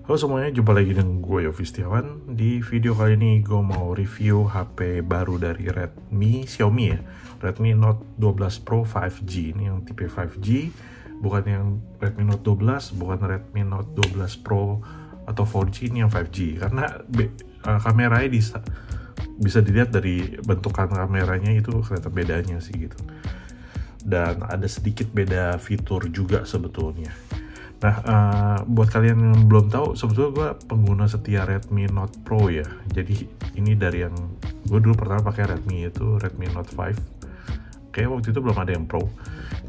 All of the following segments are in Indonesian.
Halo semuanya, jumpa lagi dengan gue Yofi Setiawan. Di video kali ini gue mau review HP baru dari Xiaomi ya, Redmi Note 12 Pro 5G. Ini yang tipe 5G, bukan yang Redmi Note 12, bukan Redmi Note 12 Pro atau 4G. Ini yang 5G karena kameranya bisa dilihat dari bentukan kameranya, itu kelihatan bedanya sih gitu. Dan ada sedikit beda fitur juga sebetulnya. Nah, buat kalian yang belum tahu, sebetulnya gue pengguna setia Redmi Note Pro ya. Jadi ini dari yang gue dulu pertama pakai Redmi itu Redmi Note 5. Kayak waktu itu belum ada yang Pro.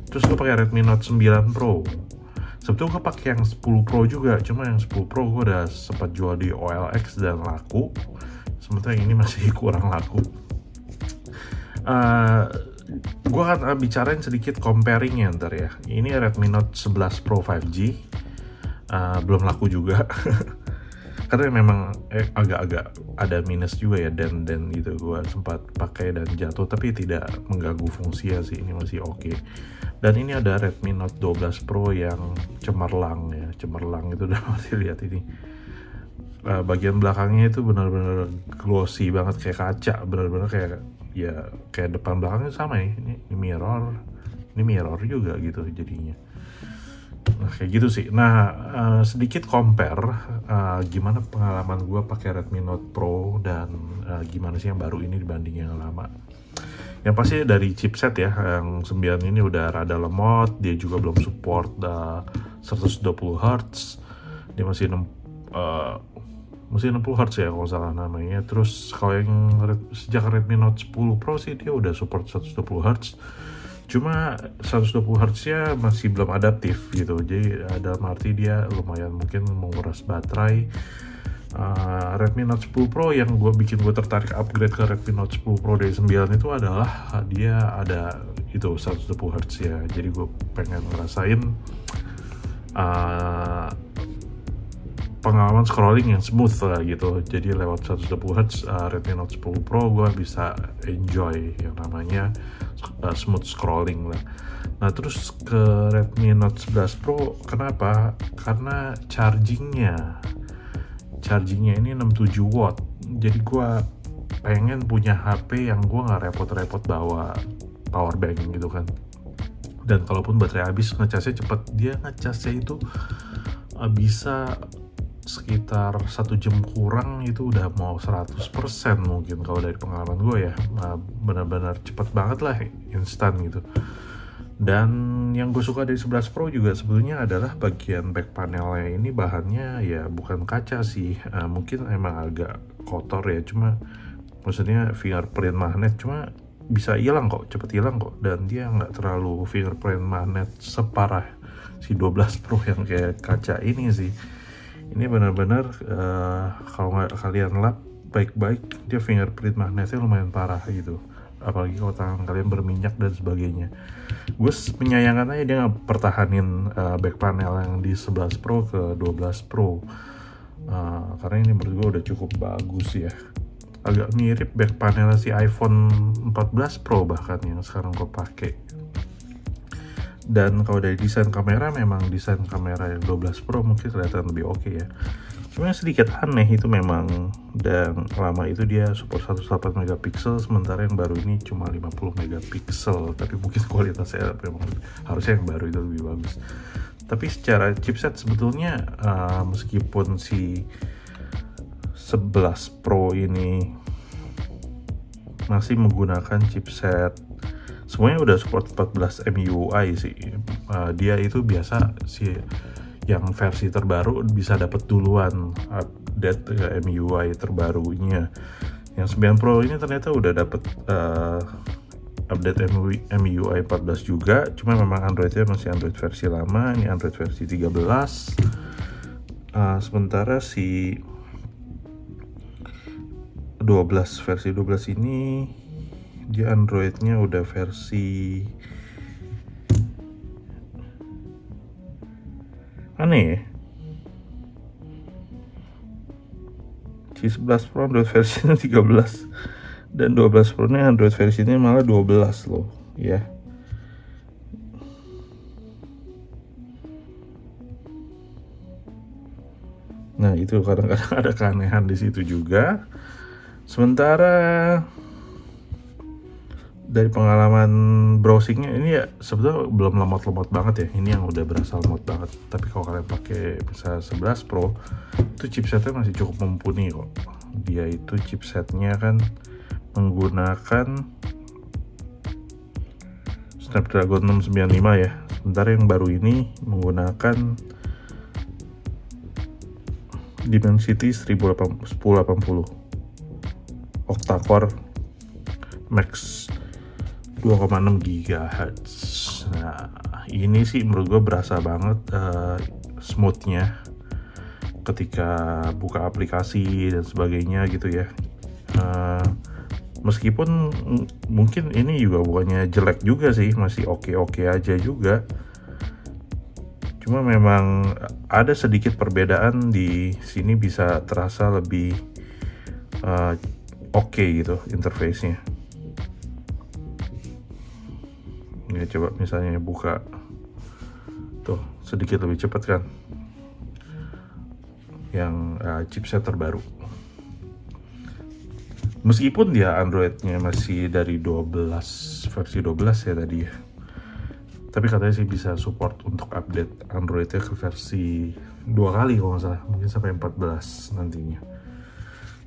Terus gue pakai Redmi Note 9 Pro. Sebetulnya gue pakai yang 10 Pro juga, cuma yang 10 Pro gue udah sempat jual di OLX dan laku. Sementara yang ini masih kurang laku. Gue akan bicarain sedikit comparingnya ntar ya. Ini Redmi Note 11 Pro 5G, belum laku juga. Karena memang agak-agak ada minus juga ya, dan gitu. Gue sempat pakai dan jatuh, tapi tidak mengganggu fungsi ya sih, ini masih oke. Dan ini ada Redmi Note 12 Pro yang cemerlang ya, cemerlang itu udah masih lihat ini. Bagian belakangnya itu benar-benar glossy banget, kayak kaca, benar-benar kayak depan belakangnya sama ya. Ini mirror juga gitu jadinya. Nah, kayak gitu sih. Nah, sedikit compare gimana pengalaman gue pakai Redmi Note Pro dan gimana sih yang baru ini dibanding yang lama. Yang pasti dari chipset ya, yang 9 ini udah rada lemot, dia juga belum support 120 Hz. Dia masih 60 Hz ya kalau salah namanya. Terus kalau yang sejak Redmi Note 10 Pro sih dia udah support 120 Hz. Cuma 120 Hz nya masih belum adaptif gitu. Jadi dalam arti dia lumayan mungkin menguras baterai. Redmi Note 10 Pro yang bikin gue tertarik upgrade ke Redmi Note 10 Pro dari 9 itu adalah dia ada itu 120 Hz ya. Jadi gue pengen ngerasain pengalaman scrolling yang smooth lah gitu. Jadi lewat 120 Hz Redmi Note 10 Pro gue bisa enjoy yang namanya smooth scrolling lah. Nah, terus ke Redmi Note 11 Pro kenapa? Karena chargingnya ini 67 watt. Jadi gue pengen punya HP yang gue nggak repot-repot bawa power bank gitu kan. Dan kalaupun baterai habis, ngecasnya cepet. Dia ngecasnya itu bisa sekitar 1 jam kurang itu udah mau 100% mungkin kalau dari pengalaman gue ya. Benar-benar cepet banget lah, instan gitu. Dan yang gue suka dari 11 Pro juga sebetulnya adalah bagian back panelnya ini bahannya ya bukan kaca sih, mungkin emang agak kotor ya, cuma maksudnya fingerprint magnet, cuma bisa hilang kok, cepet hilang kok. Dan dia nggak terlalu fingerprint magnet separah si 12 Pro yang kayak kaca ini sih. Ini benar-benar kalau nggak kalian lap baik-baik, dia fingerprint magnetnya lumayan parah gitu. Apalagi kalau tangan kalian berminyak dan sebagainya. Gue menyayangkan aja dia nggak pertahanin back panel yang di 11 Pro ke 12 Pro. Karena ini menurut gue udah cukup bagus ya. Agak mirip back panel si iPhone 14 Pro bahkan yang sekarang gue pakai. Dan kalau dari desain kamera, memang desain kamera yang 12 Pro mungkin kelihatan lebih oke ya. Cuma sedikit aneh itu memang, dan lama itu dia support 108 megapiksel, sementara yang baru ini cuma 50 megapiksel. Tapi mungkin kualitasnya memang harusnya yang baru itu lebih bagus. Tapi secara chipset sebetulnya meskipun si 11 Pro ini masih menggunakan chipset, semuanya udah support 14 MIUI sih. Dia itu biasa sih yang versi terbaru bisa dapat duluan update ke MIUI terbarunya. Yang 9 Pro ini ternyata udah dapat update MIUI 14 juga, cuma memang Androidnya masih Android versi lama. Ini Android versi 13. Sementara si 12 versi 12 ini dia Androidnya udah versi aneh ya. Si 11 Pro Android versinya 13 dan 12 Pro nya Android versinya malah 12 loh ya. Nah itu kadang-kadang ada keanehan di situ juga. Sementara dari pengalaman browsingnya ini ya sebetulnya belum lemot-lemot banget ya, ini yang udah berasa lemot banget. Tapi kalau kalian pakai misalnya 11 Pro itu chipsetnya masih cukup mumpuni kok. Dia itu chipsetnya kan menggunakan Snapdragon 695 ya, sementara yang baru ini menggunakan Dimensity 1080 octa-core max 2,6 GHz. Nah ini sih menurut gue berasa banget smoothnya ketika buka aplikasi dan sebagainya gitu ya. Meskipun mungkin ini juga bukannya jelek juga sih, masih oke-oke aja juga. Cuma memang ada sedikit perbedaan di sini, bisa terasa lebih oke gitu interface-nya. Ya coba misalnya buka tuh sedikit lebih cepat kan yang chipset terbaru. Meskipun dia Android-nya masih dari versi 12 ya tadi ya. Tapi katanya sih bisa support untuk update Android-nya ke versi 2 kali kalau nggak salah, mungkin sampai 14 nantinya.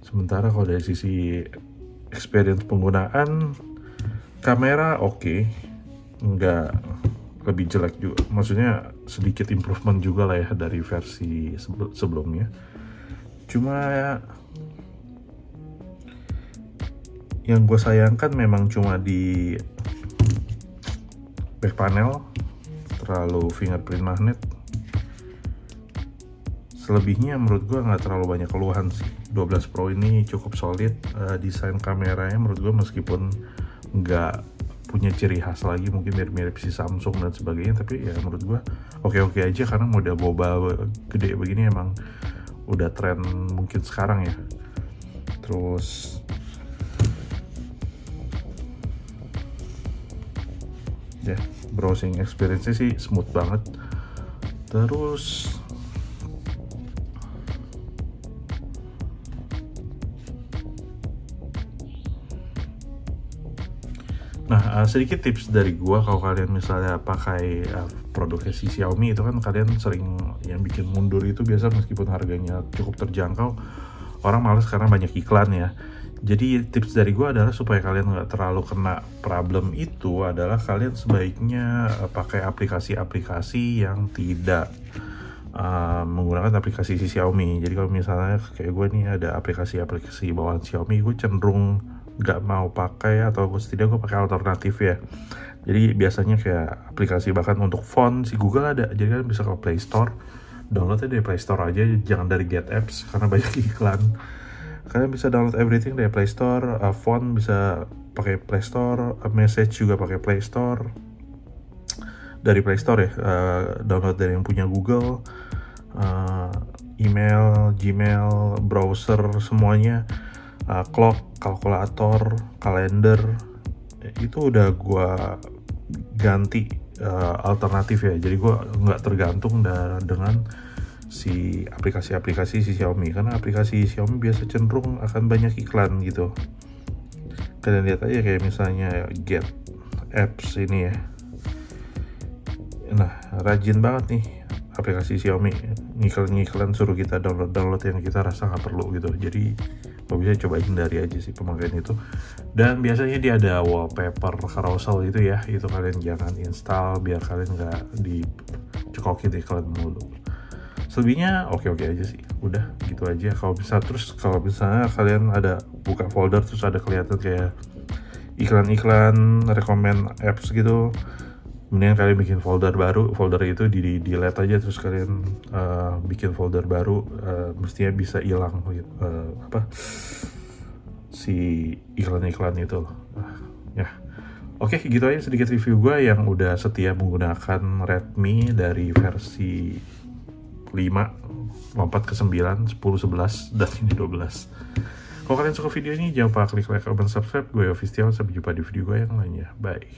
Sementara kalau dari sisi experience penggunaan, kamera oke, nggak lebih jelek juga. Maksudnya sedikit improvement juga lah ya dari versi sebelumnya. Cuma yang gue sayangkan memang cuma di back panel terlalu fingerprint magnet. Selebihnya menurut gue nggak terlalu banyak keluhan sih. 12 Pro ini cukup solid. Desain kameranya menurut gue meskipun nggak punya ciri khas lagi, mungkin mirip-mirip si Samsung dan sebagainya, tapi ya menurut gue oke-oke aja karena model boba gede begini emang udah tren mungkin sekarang ya. Terus ya browsing experience-nya sih smooth banget. Terus sedikit tips dari gua, kalau kalian misalnya pakai produknya si Xiaomi itu kan kalian sering yang bikin mundur itu biasa meskipun harganya cukup terjangkau, orang males karena banyak iklan ya. Jadi tips dari gue adalah supaya kalian nggak terlalu kena problem itu adalah kalian sebaiknya pakai aplikasi-aplikasi yang tidak menggunakan aplikasi si Xiaomi. Jadi kalau misalnya kayak gue nih ada aplikasi-aplikasi bawaan Xiaomi, gue cenderung nggak mau pakai, atau setidaknya gue pakai alternatif ya. Jadi biasanya kayak aplikasi bahkan untuk font si Google ada, jadi kalian bisa ke Play Store, downloadnya dari Play Store aja, jangan dari Get Apps karena banyak iklan. Kalian bisa download everything dari Play Store, font bisa pakai Play Store, message juga pakai Play Store. Dari Play Store ya, download dari yang punya Google, email, Gmail, browser, semuanya, clock, kalkulator, kalender, itu udah gua ganti alternatif ya. Jadi gua nggak tergantung dengan si aplikasi-aplikasi si Xiaomi, karena aplikasi Xiaomi biasa cenderung akan banyak iklan gitu. Kalian lihat aja kayak misalnya Get Apps ini ya. Nah, rajin banget nih aplikasi Xiaomi ngiklan suruh kita download yang kita rasa nggak perlu gitu. Jadi kalau bisa coba hindari aja sih pemakaian itu. Dan biasanya dia ada wallpaper carousel itu ya, itu kalian jangan install biar kalian nggak dicekokin iklan mulu. Selebihnya oke-oke aja sih, udah gitu aja. Kalau misalnya kalian ada buka folder terus ada kelihatan kayak iklan-iklan recommend apps gitu, mendingan kalian bikin folder baru, folder itu di delete aja, terus kalian bikin folder baru, mestinya bisa hilang gitu, si iklan-iklan itu ya. Oke, gitu aja sedikit review gue yang udah setia menggunakan Redmi dari versi 5, lompat ke 9, 10, 11, dan ini 12. Kalau kalian suka video ini, jangan lupa klik like, comment, subscribe. Gue Yofistiawan, sampai jumpa di video gue yang lainnya. Bye.